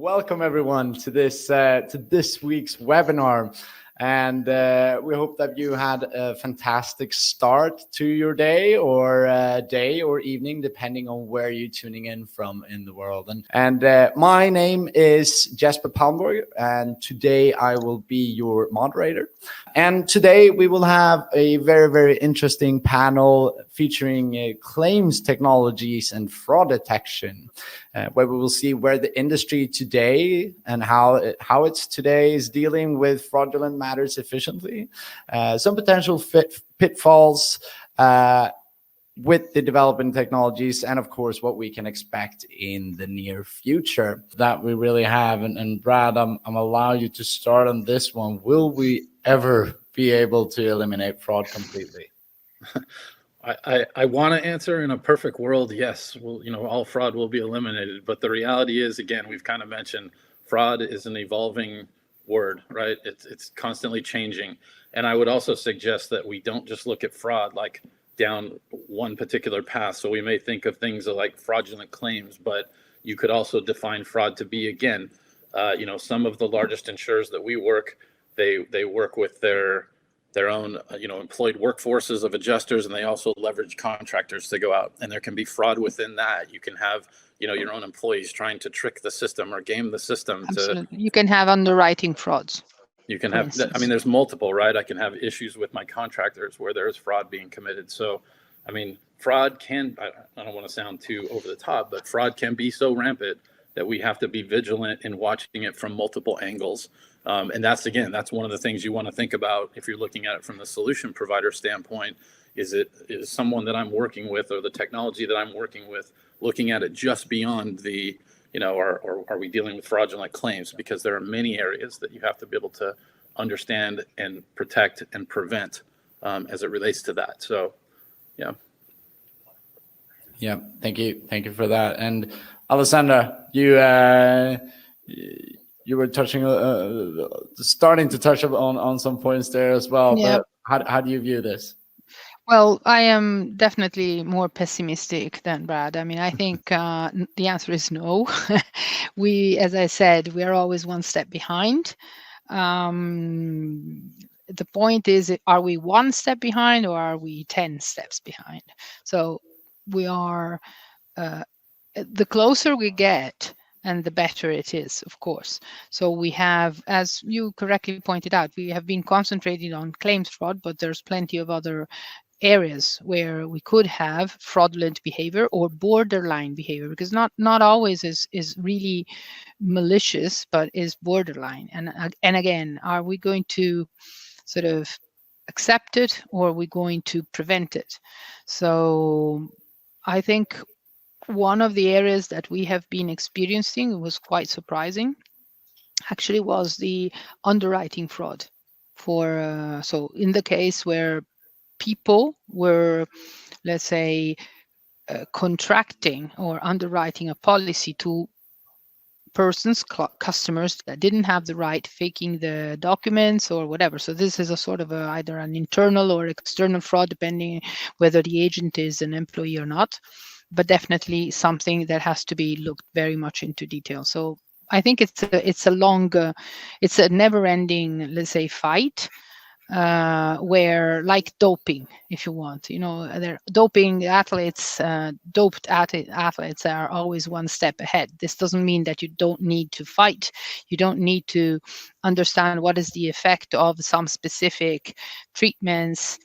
welcome everyone to this week's webinar. And we hope that you had a fantastic start to your day or evening, depending on where you're tuning in from in the world. And my name is Jesper Palmborg, and today I will be your moderator. And today we will have a very, very interesting panel featuring claims technologies and fraud detection, where we will see where the industry today and how it's today is dealing with fraudulent matters efficiently, some potential pitfalls with the developing technologies, and of course what we can expect in the near future that we really have. And Brad, I'm allow you to start on this one. Will we ever be able to eliminate fraud completely? I want to answer in a perfect world, yes. Well, all fraud will be eliminated. But the reality is, again, we've kind of mentioned fraud is an evolving word, right? It's constantly changing. And I would also suggest that we don't just look at fraud like down one particular path. So we may think of things like fraudulent claims, but you could also define fraud to be, again, some of the largest insurers that we work, they work with their own, employed workforces of adjusters, and they also leverage contractors to go out. And there can be fraud within that. You can have, your own employees trying to trick the system or game the system. Absolutely. You can have underwriting frauds. You can have, there's multiple, right? I can have issues with my contractors where there's fraud being committed. So, fraud can, I don't want to sound too over the top, but fraud can be so rampant that we have to be vigilant in watching it from multiple angles. And that's one of the things you want to think about if you're looking at it from the solution provider standpoint. Is someone that I'm working with, or the technology that I'm working with, looking at it just beyond the, or are we dealing with fraudulent claims? Because there are many areas that you have to be able to understand and protect and prevent as it relates to that. So, yeah. Yeah, thank you for that. And Alessandra, you were touching, starting to touch on some points there as well. Yeah. But how do you view this? Well, I am definitely more pessimistic than Brad. I think the answer is no. As I said, we are always one step behind. The point is, are we one step behind or are we 10 steps behind? So we are, the closer we get, and the better it is, of course. So we have, as you correctly pointed out, we have been concentrating on claims fraud, but there's plenty of other areas where we could have fraudulent behavior or borderline behavior, because not always is really malicious, but is borderline. And again, are we going to sort of accept it, or are we going to prevent it? So I think one of the areas that we have been experiencing was quite surprising, actually, was the underwriting fraud. So in the case where people were, let's say, contracting or underwriting a policy to customers that didn't have the right, faking the documents or whatever. So this is a sort of either an internal or external fraud, depending whether the agent is an employee or not, but definitely something that has to be looked very much into detail. So I think it's a never-ending, let's say, fight. Where, like doping, if you want, they're doping athletes, doped athletes are always one step ahead. This doesn't mean that you don't need to fight. You don't need to understand what is the effect of some specific treatments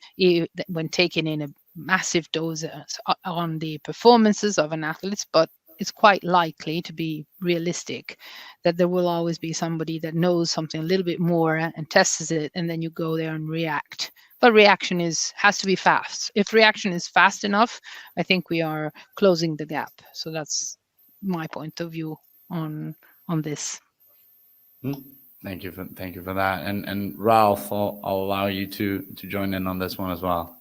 when taken in a massive dose on the performances of an athlete, but it's quite likely, to be realistic, that there will always be somebody that knows something a little bit more and tests it, and then you go there and react. But reaction has to be fast. If reaction is fast enough, I think we are closing the gap. So that's my point of view on this. Thank you for that. And Ralph, I'll allow you to join in on this one as well.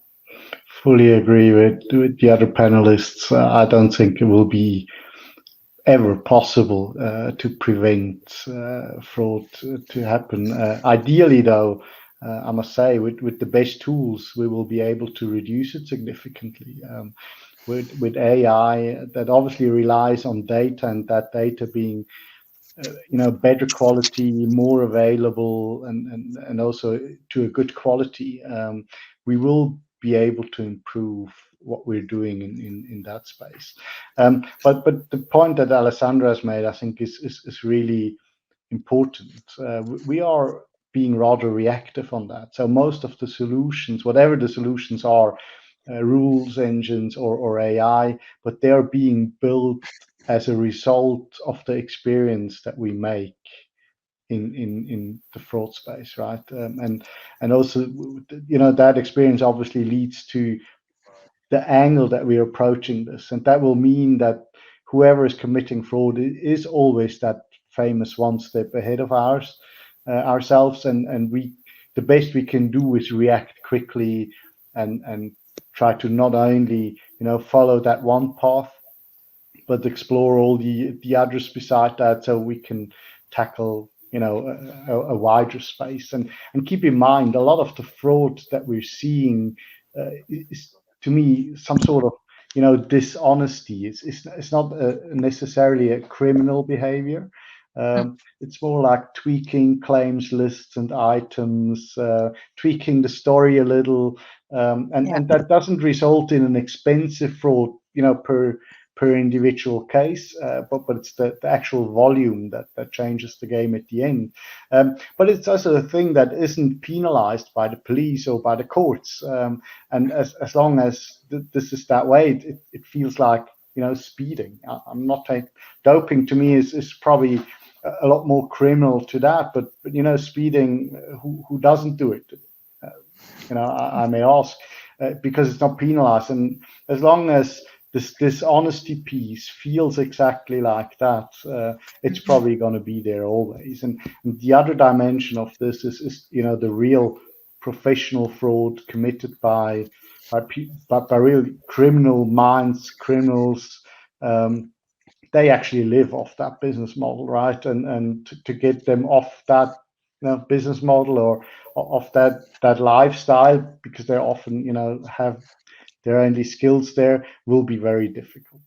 Fully agree with the other panelists. I don't think it will be ever possible to prevent fraud to happen. Ideally, though, I must say, with the best tools, we will be able to reduce it significantly. With AI, that obviously relies on data, and that data being better quality, more available, and also to a good quality, we will be able to improve what we're doing in that space. But the point that Alessandra has made, I think, is really important. We are being rather reactive on that. So most of the solutions, whatever the solutions are, rules engines or AI, but they are being built as a result of the experience that we make in the fraud space, right? And also, that experience obviously leads to the angle that we're approaching this, and that will mean that whoever is committing fraud is always that famous one step ahead of ourselves, and the best we can do is react quickly and try to not only follow that one path, but explore all the others beside that, so we can tackle a wider space. And keep in mind, a lot of the fraud that we're seeing is, to me, some sort of dishonesty. It's not necessarily a criminal behavior. It's more like tweaking claims lists and items, tweaking the story a little, and that doesn't result in an expensive fraud, per individual case, but it's the actual volume that changes the game at the end. But it's also a thing that isn't penalized by the police or by the courts, and as long as this is that way, it feels like speeding. I'm not saying doping to me is probably a lot more criminal to that, but speeding, who doesn't do it? I may ask, because it's not penalized, and as long as this dishonesty piece feels exactly like that, it's probably going to be there always. And the other dimension of this is the real professional fraud committed by real criminal minds, criminals. They actually live off that business model, right? And to get them off that business model or off that lifestyle, because they often have their only skills there, will be very difficult.